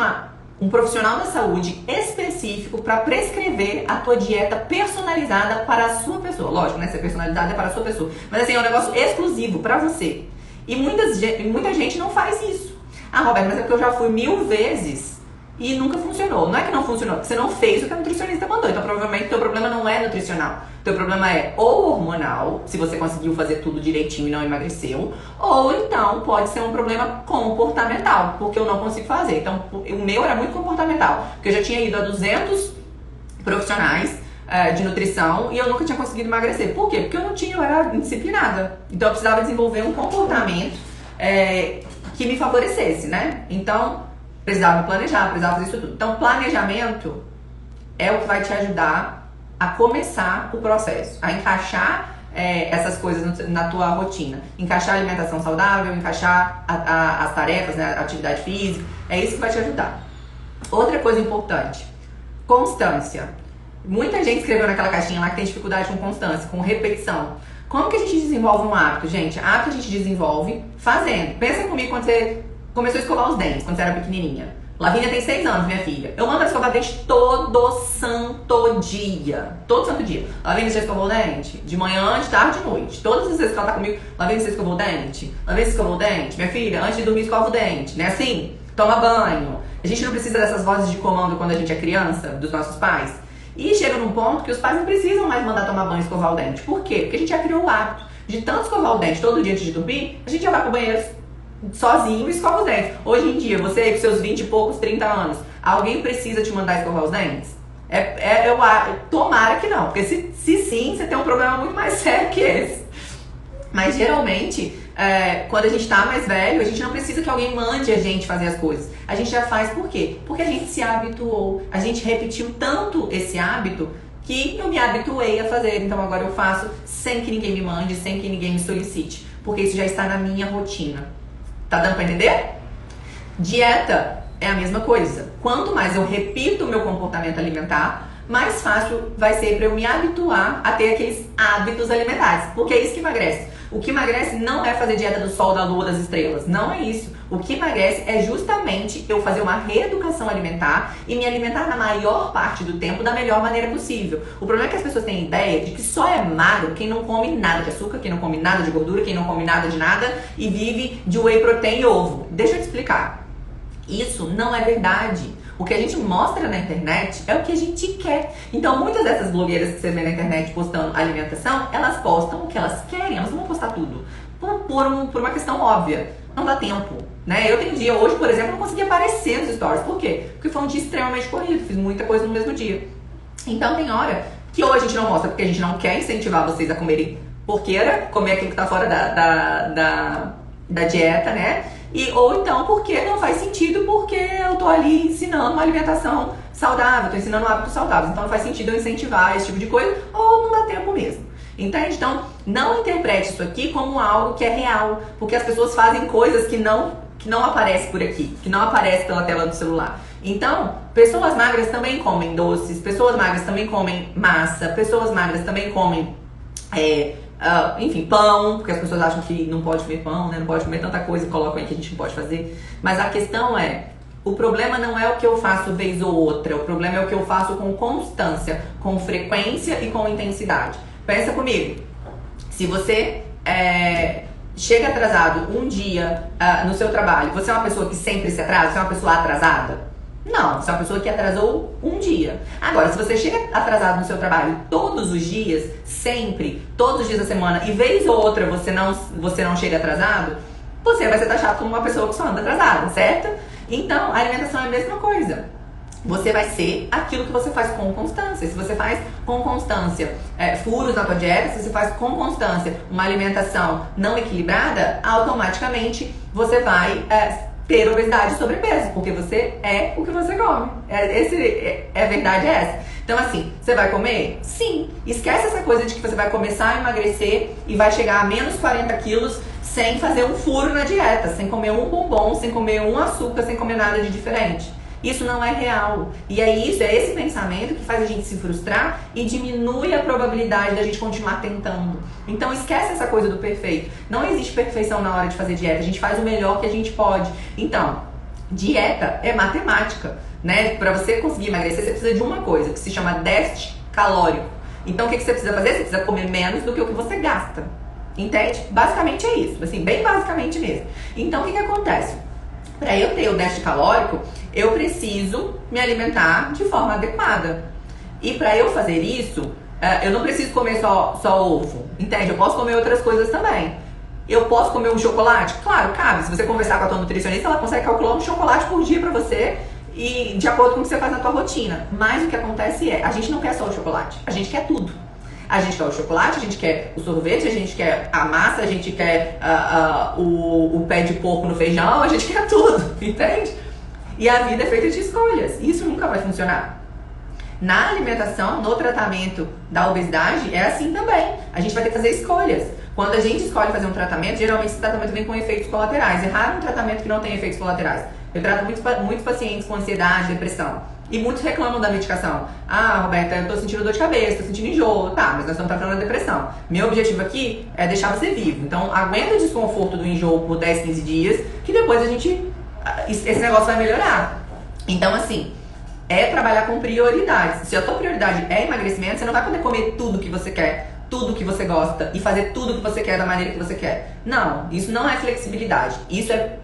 um profissional da saúde específico para prescrever a tua dieta personalizada para a sua pessoa. Lógico, né? Ser personalizada é para a sua pessoa. Mas assim, é um negócio exclusivo para você. E muita gente não faz isso. Ah, Roberto, mas é porque eu já fui 1000 vezes e nunca funcionou. Não é que não funcionou, é que você não fez o que a nutricionista mandou. Então provavelmente o teu problema não é nutricional. O teu problema é ou hormonal, se você conseguiu fazer tudo direitinho e não emagreceu, ou então pode ser um problema comportamental, porque eu não consigo fazer. Então o meu era muito comportamental, porque eu já tinha ido a 200 profissionais de nutrição e eu nunca tinha conseguido emagrecer. Por quê? Porque eu era indisciplinada. Então eu precisava desenvolver um comportamento que me favorecesse, né? Então, precisava me planejar, precisava fazer isso tudo. Então, planejamento é o que vai te ajudar a começar o processo, a encaixar essas coisas na tua rotina. Encaixar a alimentação saudável, encaixar as tarefas, né? A atividade física. É isso que vai te ajudar. Outra coisa importante, constância. Muita gente escreveu naquela caixinha lá que tem dificuldade com constância, com repetição. Como que a gente desenvolve um hábito, gente? Hábito a gente desenvolve fazendo. Pensa comigo quando você começou a escovar os dentes, quando você era pequenininha. Lavínia tem 6 anos, minha filha. Eu mando ela escovar dente todo santo dia. Todo santo dia. Lavínia, você escovou o dente? De manhã, de tarde, de noite. Todas as vezes que ela tá comigo, Lavínia, você escovou o dente? Lavínia, você escovou o dente? Minha filha, antes de dormir, escova o dente. Não é assim? Toma banho. A gente não precisa dessas vozes de comando quando a gente é criança, dos nossos pais. E chega num ponto que os pais não precisam mais mandar tomar banho e escovar o dente. Por quê? Porque a gente já criou o hábito de tanto escovar o dente todo dia antes de dormir, a gente já vai pro banheiro sozinho e escova os dentes. Hoje em dia, você aí com seus 20 e poucos, 30 anos, alguém precisa te mandar escovar os dentes? Tomara que não, porque se sim, você tem um problema muito mais sério que esse. Mas geralmente, quando a gente tá mais velho, a gente não precisa que alguém mande a gente fazer as coisas. A gente já faz por quê? Porque a gente se habituou. A gente repetiu tanto esse hábito que eu me habituei a fazer. Então agora eu faço sem que ninguém me mande, sem que ninguém me solicite. Porque isso já está na minha rotina. Tá dando pra entender? Dieta é a mesma coisa. Quanto mais eu repito o meu comportamento alimentar, mais fácil vai ser para eu me habituar a ter aqueles hábitos alimentares. Porque é isso que emagrece. O que emagrece não é fazer dieta do sol, da lua, das estrelas. Não é isso. O que emagrece é justamente eu fazer uma reeducação alimentar e me alimentar na maior parte do tempo da melhor maneira possível. O problema é que as pessoas têm ideia de que só é magro quem não come nada de açúcar, quem não come nada de gordura, quem não come nada de nada e vive de whey protein e ovo. Deixa eu te explicar. Isso não é verdade. O que a gente mostra na internet é o que a gente quer. Então, muitas dessas blogueiras que você vê na internet postando alimentação, elas postam o que elas querem, elas não vão postar tudo. Por uma questão óbvia. Não dá tempo, né? Eu tenho dia, hoje, por exemplo, não consegui aparecer nos stories. Por quê? Porque foi um dia extremamente corrido, fiz muita coisa no mesmo dia. Então, tem hora que ou a gente não mostra porque a gente não quer incentivar vocês a comerem porqueira, comer aquilo que tá fora da dieta, né? Ou então porque não faz sentido, porque eu tô ali ensinando uma alimentação saudável, tô ensinando hábitos saudáveis, então não faz sentido eu incentivar esse tipo de coisa, ou não dá tempo mesmo. Entende? Então, não interprete isso aqui como algo que é real, porque as pessoas fazem coisas que não aparecem por aqui, que não aparecem pela tela do celular. Então, pessoas magras também comem doces, pessoas magras também comem massa, pessoas magras também comem enfim, pão, porque as pessoas acham que não pode comer pão, né? Não pode comer tanta coisa e colocam aí que a gente não pode fazer. Mas a questão é, o problema não é o que eu faço vez ou outra, o problema é o que eu faço com constância, com frequência e com intensidade. Pensa comigo, se você chega atrasado um dia no seu trabalho, você é uma pessoa que sempre se atrasa? Você é uma pessoa atrasada? Não, você é uma pessoa que atrasou um dia. Agora, se você chega atrasado no seu trabalho todos os dias, sempre, todos os dias da semana, e vez ou outra você não chega atrasado, você vai ser taxado como uma pessoa que só anda atrasada, certo? Então, a alimentação é a mesma coisa. Você vai ser aquilo que você faz com constância. Se você faz com constância furos na tua dieta, se você faz com constância uma alimentação não equilibrada, automaticamente você vai ter obesidade e sobrepeso, porque você é o que você come. A verdade é essa. Então assim, você vai comer? Sim. Esquece essa coisa de que você vai começar a emagrecer e vai chegar a menos 40 quilos sem fazer um furo na dieta, sem comer um bombom, sem comer um açúcar, sem comer nada de diferente. Isso não é real. E é esse pensamento que faz a gente se frustrar e diminui a probabilidade da gente continuar tentando. Então esquece essa coisa do perfeito. Não existe perfeição na hora de fazer dieta. A gente faz o melhor que a gente pode. Então, dieta é matemática, né? Para você conseguir emagrecer, você precisa de uma coisa que se chama déficit calórico. Então o que você precisa fazer? Você precisa comer menos do que o que você gasta. Entende? Basicamente é isso. Assim, bem basicamente mesmo. Então o que acontece? Para eu ter o déficit calórico, eu preciso me alimentar de forma adequada. E para eu fazer isso, eu não preciso comer só ovo, entende? Eu posso comer outras coisas também. Eu posso comer um chocolate? Claro, cabe. Se você conversar com a tua nutricionista, ela consegue calcular um chocolate por dia para você e de acordo com o que você faz na tua rotina. Mas o que acontece a gente não quer só o chocolate, a gente quer tudo. A gente quer o chocolate, a gente quer o sorvete, a gente quer a massa, a gente quer o pé de porco no feijão, a gente quer tudo, entende? E a vida é feita de escolhas. Isso nunca vai funcionar. Na alimentação, no tratamento da obesidade, é assim também. A gente vai ter que fazer escolhas. Quando a gente escolhe fazer um tratamento, geralmente esse tratamento vem com efeitos colaterais. É raro um tratamento que não tem efeitos colaterais. Eu trato muitos pacientes com ansiedade, depressão. E muitos reclamam da medicação. Ah, Roberta, eu tô sentindo dor de cabeça, tô sentindo enjoo. Tá, mas nós estamos tratando a depressão. Meu objetivo aqui é deixar você vivo. Então, aguenta o desconforto do enjoo por 10, 15 dias, que depois esse negócio vai melhorar. Então, assim, é trabalhar com prioridades. Se a tua prioridade é emagrecimento, você não vai poder comer tudo que você quer, tudo que você gosta e fazer tudo que você quer da maneira que você quer. Não, isso não é flexibilidade. Isso é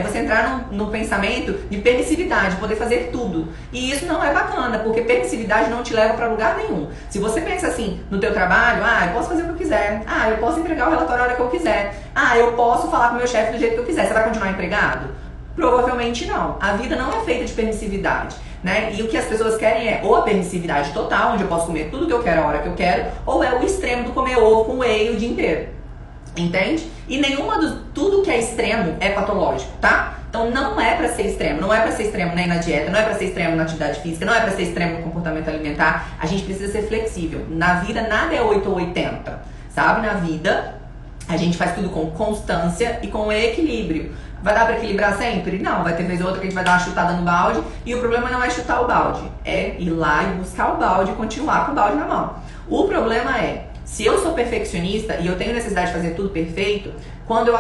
você entrar no pensamento de permissividade, poder fazer tudo. E isso não é bacana, porque permissividade não te leva para lugar nenhum. Se você pensa assim no teu trabalho, eu posso fazer o que eu quiser. Eu posso entregar o relatório a hora que eu quiser. Eu posso falar com o meu chefe do jeito que eu quiser. Você vai continuar empregado? Provavelmente não. A vida não é feita de permissividade, né? E o que as pessoas querem é ou a permissividade total, onde eu posso comer tudo que eu quero a hora que eu quero, ou é o extremo do comer ovo com whey o dia inteiro. Entende? E tudo que é extremo é patológico, tá? Então não é pra ser extremo. Não é pra ser extremo nem na dieta, não é pra ser extremo na atividade física, não é pra ser extremo no comportamento alimentar. A gente precisa ser flexível. Na vida nada é 8 ou 80, sabe? Na vida a gente faz tudo com constância e com equilíbrio. Vai dar pra equilibrar sempre? Não, vai ter vez ou outra que a gente vai dar uma chutada no balde. E o problema não é chutar o balde, é ir lá e buscar o balde e continuar com o balde na mão. O problema é, se eu sou perfeccionista e eu tenho necessidade de fazer tudo perfeito, quando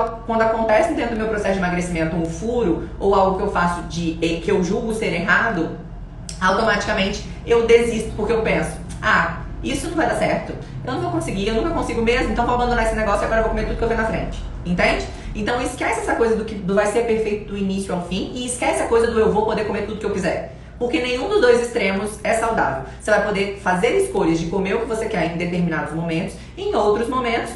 acontece dentro do meu processo de emagrecimento um furo ou algo que eu faço que eu julgo ser errado, automaticamente eu desisto, porque eu penso, isso não vai dar certo, eu não vou conseguir, eu nunca consigo mesmo, então vou abandonar esse negócio e agora eu vou comer tudo que eu ver na frente. Entende? Então esquece essa coisa do vai ser perfeito do início ao fim e esquece a coisa do eu vou poder comer tudo que eu quiser. Porque nenhum dos dois extremos é saudável. Você vai poder fazer escolhas de comer o que você quer em determinados momentos, em outros momentos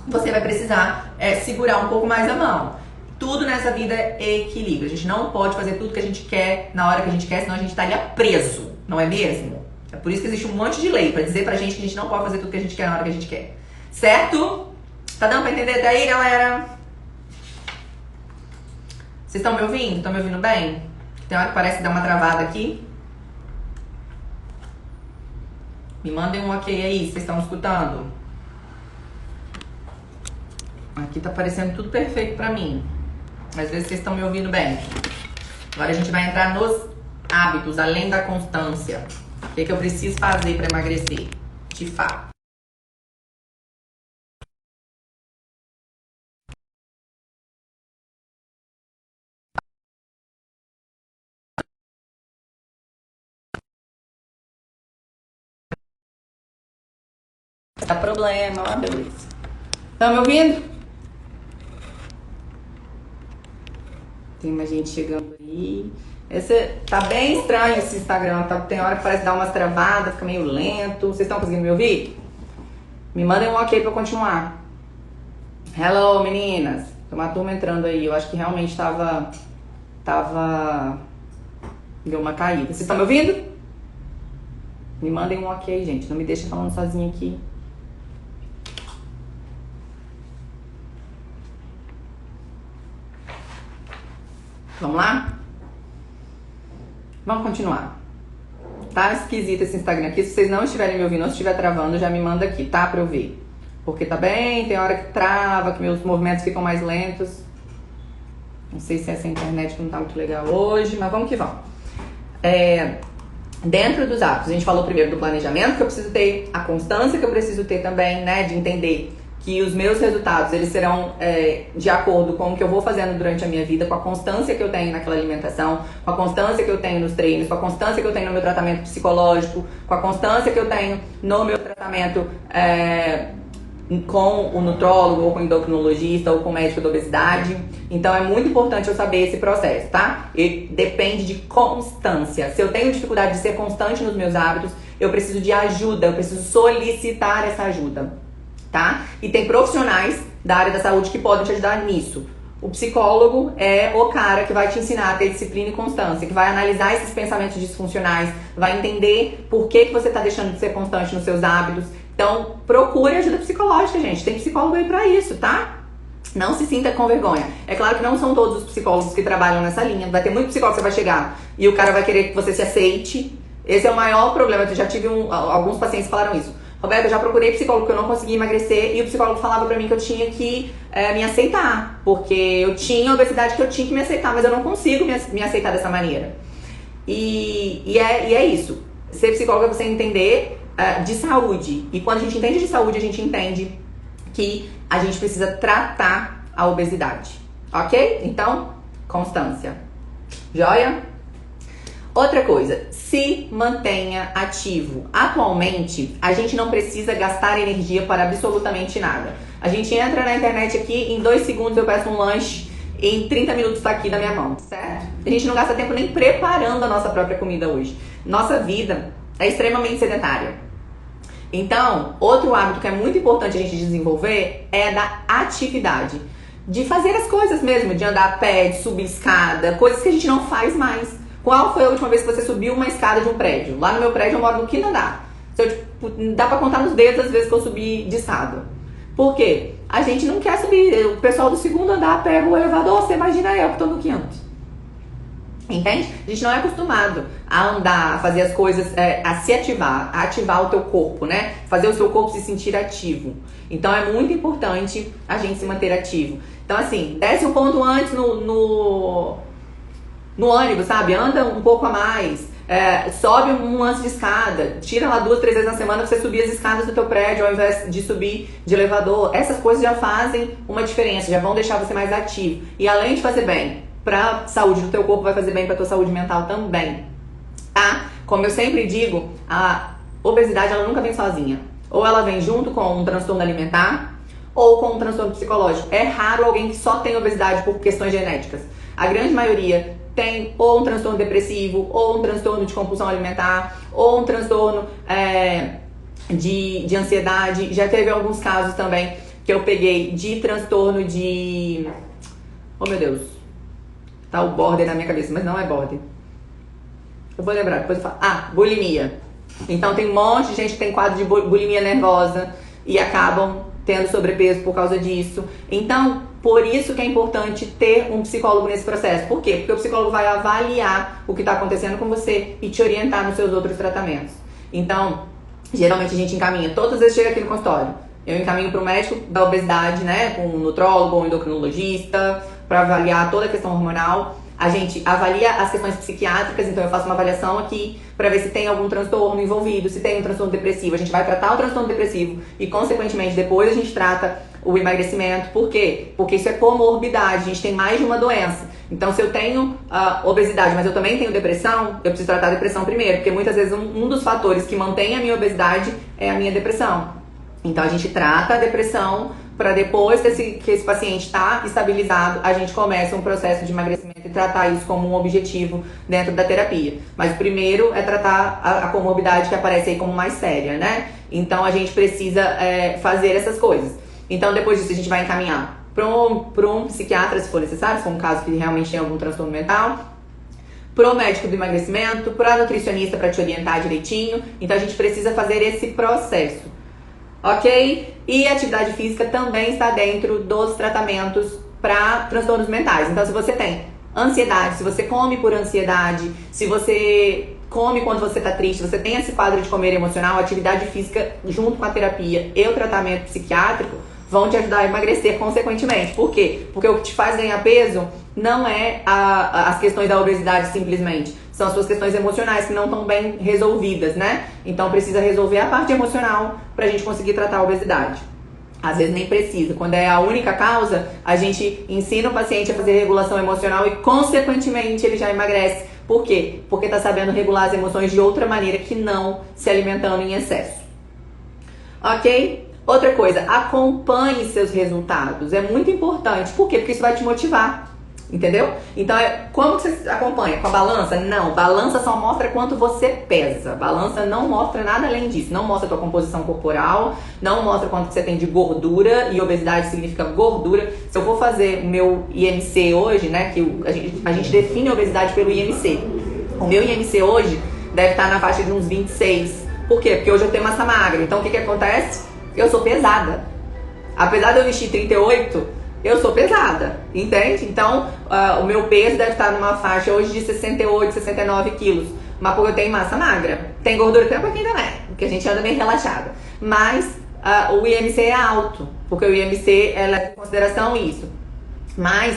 você vai precisar segurar um pouco mais a mão. Tudo nessa vida é equilíbrio. A gente não pode fazer tudo que a gente quer na hora que a gente quer, senão a gente estaria preso, não é mesmo? É por isso que existe um monte de lei pra dizer pra gente que a gente não pode fazer tudo que a gente quer na hora que a gente quer. Certo? Tá dando pra entender até aí, galera? Vocês estão me ouvindo? Estão me ouvindo bem? Tem hora que parece dar uma travada aqui. Me mandem um ok aí, vocês estão me escutando? Aqui tá parecendo tudo perfeito pra mim. Às vezes vocês estão me ouvindo bem. Agora a gente vai entrar nos hábitos, além da constância. O que eu preciso fazer pra emagrecer? De fato. Tá problema, ó, beleza. Estão me ouvindo? Tem mais gente chegando aí. Tá bem estranho esse Instagram. Tem hora que parece dar umas travadas, fica meio lento. Vocês estão conseguindo me ouvir? Me mandem um ok pra eu continuar. Hello, meninas. Tem uma turma entrando aí. Eu acho que realmente tava... Deu uma caída. Vocês estão me ouvindo? Me mandem um ok, gente. Não me deixem falando sozinha aqui. Vamos lá? Vamos continuar. Tá esquisito esse Instagram aqui. Se vocês não estiverem me ouvindo ou se estiver travando, já me manda aqui, tá? Pra eu ver. Porque tá bem, tem hora que trava, que meus movimentos ficam mais lentos. Não sei se essa internet não tá muito legal hoje, mas vamos que vamos. Dentro dos hábitos, a gente falou primeiro do planejamento que eu preciso ter, a constância que eu preciso ter também, né? De entender que os meus resultados, eles serão de acordo com o que eu vou fazendo durante a minha vida, com a constância que eu tenho naquela alimentação, com a constância que eu tenho nos treinos, com a constância que eu tenho no meu tratamento psicológico, com a constância que eu tenho no meu tratamento com o nutrólogo, ou com o endocrinologista, ou com o médico da obesidade. Então é muito importante eu saber esse processo, tá? E depende de constância. Se eu tenho dificuldade de ser constante nos meus hábitos, eu preciso de ajuda, eu preciso solicitar essa ajuda, tá? E tem profissionais da área da saúde que podem te ajudar nisso. O psicólogo é o cara que vai te ensinar a ter disciplina e constância, que vai analisar esses pensamentos disfuncionais, vai entender por que você tá deixando de ser constante nos seus hábitos. Então, procure ajuda psicológica, gente. Tem psicólogo aí pra isso, tá? Não se sinta com vergonha. É claro que não são todos os psicólogos que trabalham nessa linha. Vai ter muito psicólogo que você vai chegar e o cara vai querer que você se aceite. Esse é o maior problema. Eu já tive alguns pacientes que falaram isso. Roberto, eu já procurei psicólogo que eu não conseguia emagrecer e o psicólogo falava pra mim que eu tinha que me aceitar. Porque eu tinha obesidade, que eu tinha que me aceitar, mas eu não consigo me aceitar dessa maneira. E é isso. Ser psicólogo é você entender de saúde. E quando a gente entende de saúde, a gente entende que a gente precisa tratar a obesidade. Ok? Então, constância. Joia? Outra coisa, se mantenha ativo. Atualmente, a gente não precisa gastar energia para absolutamente nada. A gente entra na internet aqui, em 2 segundos eu peço um lanche, em 30 minutos tá aqui na minha mão, certo? A gente não gasta tempo nem preparando a nossa própria comida hoje. Nossa vida é extremamente sedentária. Então, outro hábito que é muito importante a gente desenvolver é da atividade. De fazer as coisas mesmo, de andar a pé, de subir escada, coisas que a gente não faz mais. Qual foi a última vez que você subiu uma escada de um prédio? Lá no meu prédio eu moro no quinto andar. Dá pra contar nos dedos as vezes que eu subi de escada. Por quê? A gente não quer subir. O pessoal do segundo andar pega o elevador, você imagina eu que tô no quinto. Entende? A gente não é acostumado a andar, a fazer as coisas, a se ativar, a ativar o teu corpo, né? Fazer o seu corpo se sentir ativo. Então é muito importante a gente se manter ativo. Então assim, desce um ponto antes no ônibus, sabe? Anda um pouco a mais, sobe um lance de escada, tira lá 2, 3 vezes na semana pra você subir as escadas do teu prédio ao invés de subir de elevador. Essas coisas já fazem uma diferença, já vão deixar você mais ativo. E além de fazer bem pra saúde do teu corpo, vai fazer bem pra tua saúde mental também, tá? Como eu sempre digo, a obesidade ela nunca vem sozinha. Ou ela vem junto com um transtorno alimentar, ou com um transtorno psicológico. É raro alguém que só tem obesidade por questões genéticas. A grande maioria tem ou um transtorno depressivo, ou um transtorno de compulsão alimentar, ou um transtorno de ansiedade. Já teve alguns casos também que eu peguei de transtorno de... Oh, meu Deus. Tá o border na minha cabeça, mas não é border. Eu vou lembrar, depois eu falo. Ah, bulimia. Então tem um monte de gente que tem quadro de bulimia nervosa e acabam tendo sobrepeso por causa disso. Então, por isso que é importante ter um psicólogo nesse processo. Por quê? Porque o psicólogo vai avaliar o que está acontecendo com você e te orientar nos seus outros tratamentos. Então, geralmente a gente encaminha, todas as vezes chega aqui no consultório, eu encaminho para o médico da obesidade, né, com um nutrólogo ou um endocrinologista, para avaliar toda a questão hormonal. A gente avalia as questões psiquiátricas, então eu faço uma avaliação aqui para ver se tem algum transtorno envolvido, se tem um transtorno depressivo. A gente vai tratar o transtorno depressivo e, consequentemente, depois a gente trata o emagrecimento. Por quê? Porque isso é comorbidade, a gente tem mais de uma doença. Então, se eu tenho obesidade, mas eu também tenho depressão, eu preciso tratar a depressão primeiro, porque muitas vezes um dos fatores que mantém a minha obesidade é a minha depressão. Então, a gente trata a depressão para depois que esse paciente está estabilizado, a gente começa um processo de emagrecimento e tratar isso como um objetivo dentro da terapia. Mas o primeiro é tratar a comorbidade que aparece aí como mais séria, né? Então a gente precisa fazer essas coisas. Então depois disso a gente vai encaminhar para um psiquiatra, se for necessário, se for um caso que realmente tem algum transtorno mental, para o médico do emagrecimento, para a nutricionista para te orientar direitinho. Então a gente precisa fazer esse processo. Ok? E a atividade física também está dentro dos tratamentos para transtornos mentais. Então, se você tem ansiedade, se você come por ansiedade, se você come quando você está triste, você tem esse quadro de comer emocional, a atividade física junto com a terapia e o tratamento psiquiátrico vão te ajudar a emagrecer consequentemente. Por quê? Porque o que te faz ganhar peso não é as questões da obesidade simplesmente. São as suas questões emocionais que não estão bem resolvidas, né? Então precisa resolver a parte emocional pra gente conseguir tratar a obesidade. Às vezes nem precisa. Quando é a única causa, a gente ensina o paciente a fazer regulação emocional e, consequentemente, ele já emagrece. Por quê? Porque tá sabendo regular as emoções de outra maneira que não se alimentando em excesso. Ok? Outra coisa, acompanhe seus resultados. É muito importante. Por quê? Porque isso vai te motivar. Entendeu? Então, como que você acompanha? Com a balança? Não, balança só mostra quanto você pesa. Balança não mostra nada além disso. Não mostra a tua composição corporal, não mostra quanto que você tem de gordura, e obesidade significa gordura. Se eu for fazer o meu IMC hoje, né, que a gente define a obesidade pelo IMC. O meu IMC hoje deve estar na faixa de uns 26. Por quê? Porque hoje eu tenho massa magra. Então, o que acontece? Eu sou pesada. Apesar de eu vestir 38, eu sou pesada, entende? Então, o meu peso deve estar numa faixa hoje de 68, 69 quilos. Mas porque eu tenho massa magra. Tem gordura até um pouquinho também, porque a gente anda meio relaxada. Mas o IMC é alto, porque o IMC leva em consideração isso. Mas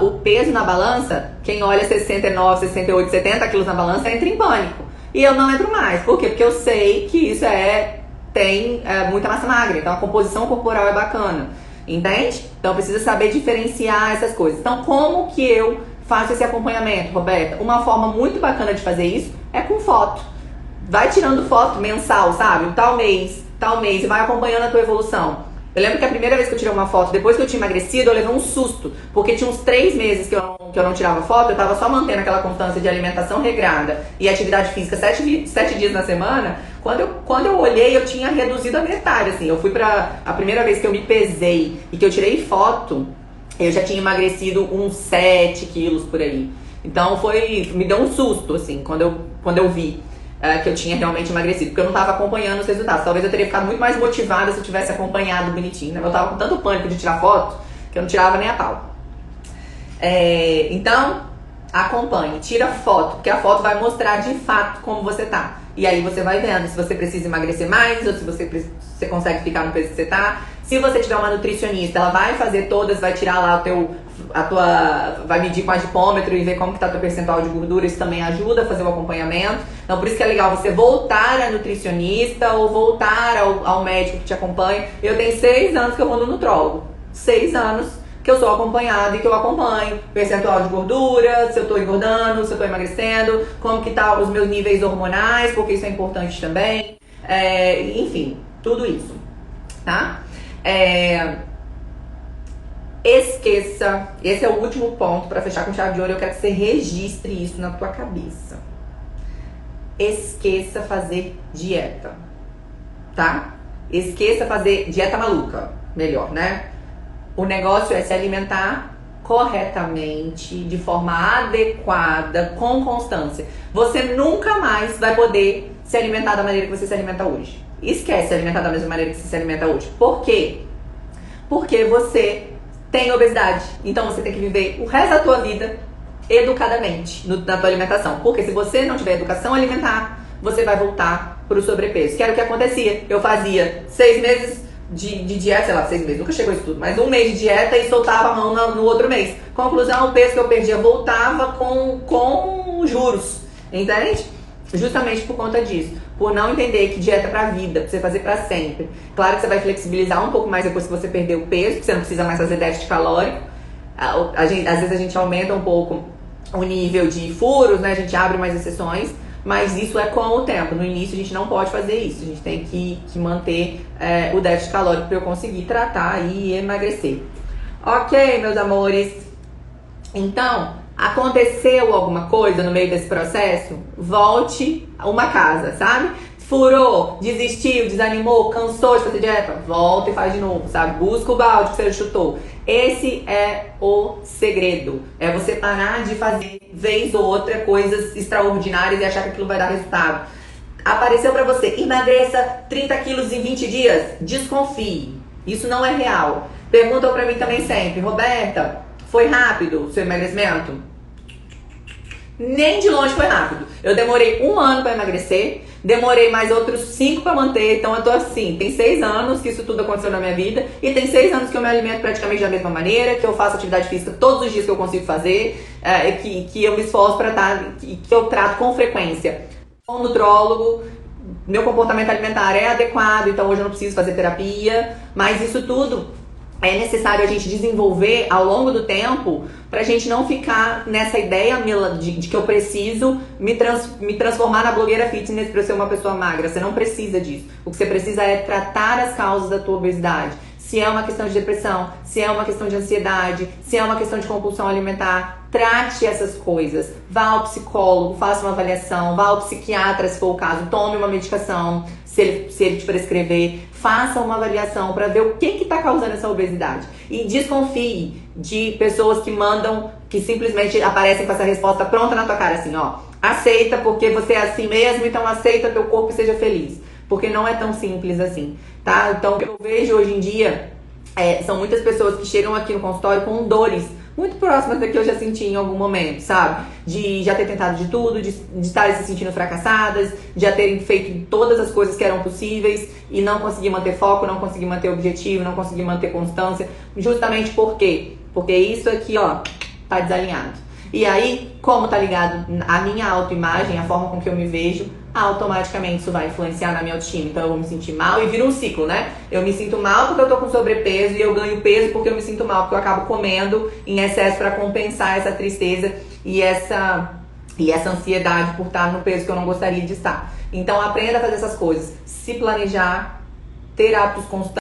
o peso na balança, quem olha 69, 68, 70 quilos na balança entra em pânico. E eu não entro mais. Por quê? Porque eu sei que isso tem muita massa magra. Então a composição corporal é bacana. Entende? Então precisa saber diferenciar essas coisas. Então, como que eu faço esse acompanhamento, Roberta? Uma forma muito bacana de fazer isso é com foto. Vai tirando foto mensal, sabe? Tal mês, e vai acompanhando a tua evolução. Eu lembro que a primeira vez que eu tirei uma foto, depois que eu tinha emagrecido, eu levei um susto. Porque tinha uns 3 meses que eu não tirava foto, eu tava só mantendo aquela constância de alimentação regrada e atividade física 7 dias na semana. Quando eu olhei, eu tinha reduzido a metade, assim. Eu fui a primeira vez que eu me pesei e que eu tirei foto, eu já tinha emagrecido uns 7 quilos por aí. Então me deu um susto, assim, quando eu vi que eu tinha realmente emagrecido, porque eu não estava acompanhando os resultados. Talvez eu teria ficado muito mais motivada se eu tivesse acompanhado bonitinho, né? Eu tava com tanto pânico de tirar foto que eu não tirava nem a pau. Então, acompanhe, tira foto, porque a foto vai mostrar de fato como você tá. E aí você vai vendo se você precisa emagrecer mais ou se você consegue ficar no peso que você tá. Se você tiver uma nutricionista, ela vai fazer todas, vai tirar lá vai medir com adipômetro e ver como que tá teu percentual de gordura. Isso também ajuda a fazer o acompanhamento. Então por isso que é legal você voltar à nutricionista ou voltar ao médico que te acompanha. Eu tenho 6 anos que eu vou no nutrólogo. 6 anos que eu sou acompanhada e que eu acompanho percentual de gordura, se eu tô engordando, se eu tô emagrecendo, como que tá os meus níveis hormonais, porque isso é importante também. Enfim, tudo isso, tá? Esqueça, esse é o último ponto para fechar com chave de ouro. Eu quero que você registre isso na tua cabeça. Esqueça fazer dieta, tá? Esqueça fazer dieta maluca, melhor, né? O negócio é se alimentar corretamente, de forma adequada, com constância. Você nunca mais vai poder se alimentar da maneira que você se alimenta hoje. Esquece se alimentar da mesma maneira que você se alimenta hoje. Por quê? Porque você tem obesidade. Então você tem que viver o resto da tua vida educadamente na tua alimentação. Porque se você não tiver educação alimentar, você vai voltar pro sobrepeso. Que era o que acontecia. Eu fazia 6 meses de dieta, sei lá, 6 meses, nunca chegou isso tudo, mas 1 mês de dieta e soltava a mão no outro mês. Conclusão, o peso que eu perdia voltava com juros, entende? Justamente por conta disso, por não entender que dieta é pra vida, pra você fazer pra sempre. Claro que você vai flexibilizar um pouco mais depois que você perder o peso, porque você não precisa mais fazer déficit calórico. Às vezes a gente aumenta um pouco o nível de furos, né? A gente abre mais exceções, mas isso é com o tempo. No início a gente não pode fazer isso, a gente tem que manter o déficit calórico para eu conseguir tratar e emagrecer. Ok, meus amores? Então, aconteceu alguma coisa no meio desse processo? Volte a uma casa, sabe? Furou, desistiu, desanimou, cansou de fazer dieta? Volta e faz de novo, sabe? Busca o balde que você chutou. Esse é o segredo. É você parar de fazer, vez ou outra, coisas extraordinárias e achar que aquilo vai dar resultado. Apareceu pra você, emagreça 30 quilos em 20 dias? Desconfie. Isso não é real. Perguntam pra mim também sempre, Roberta, foi rápido o seu emagrecimento? Nem de longe foi rápido. Eu demorei 1 ano pra emagrecer, demorei mais outros 5 pra manter, então eu tô assim, tem 6 anos que isso tudo aconteceu na minha vida, e tem 6 anos que eu me alimento praticamente da mesma maneira, que eu faço atividade física todos os dias que eu consigo fazer, que eu me esforço pra estar, que eu trato com frequência. Com um nutrólogo, meu comportamento alimentar é adequado, então hoje eu não preciso fazer terapia, mas isso tudo é necessário a gente desenvolver ao longo do tempo pra gente não ficar nessa ideia de que eu preciso me transformar na blogueira fitness pra eu ser uma pessoa magra. Você não precisa disso. O que você precisa é tratar as causas da tua obesidade. Se é uma questão de depressão, se é uma questão de ansiedade, se é uma questão de compulsão alimentar, trate essas coisas. Vá ao psicólogo, faça uma avaliação, vá ao psiquiatra se for o caso, tome uma medicação, se ele te prescrever, faça uma avaliação para ver o que está causando essa obesidade. E desconfie de pessoas que mandam, que simplesmente aparecem com essa resposta pronta na tua cara, assim, ó. Aceita porque você é assim mesmo, então aceita teu corpo e seja feliz. Porque não é tão simples assim, tá? Então, o que eu vejo hoje em dia são muitas pessoas que chegam aqui no consultório com dores muito próximas da que eu já senti em algum momento, sabe? De já ter tentado de tudo, de estarem se sentindo fracassadas, de já terem feito todas as coisas que eram possíveis e não conseguir manter foco, não conseguir manter objetivo, não conseguir manter constância. Justamente por quê? Porque isso aqui, ó, tá desalinhado. E aí, como tá ligado à minha autoimagem, a forma com que eu me vejo, automaticamente isso vai influenciar na minha autoestima. Então eu vou me sentir mal e vira um ciclo, né? Eu me sinto mal porque eu tô com sobrepeso e eu ganho peso porque eu me sinto mal, porque eu acabo comendo em excesso para compensar essa tristeza e essa ansiedade por estar no peso que eu não gostaria de estar. Então aprenda a fazer essas coisas, se planejar, ter hábitos constantes.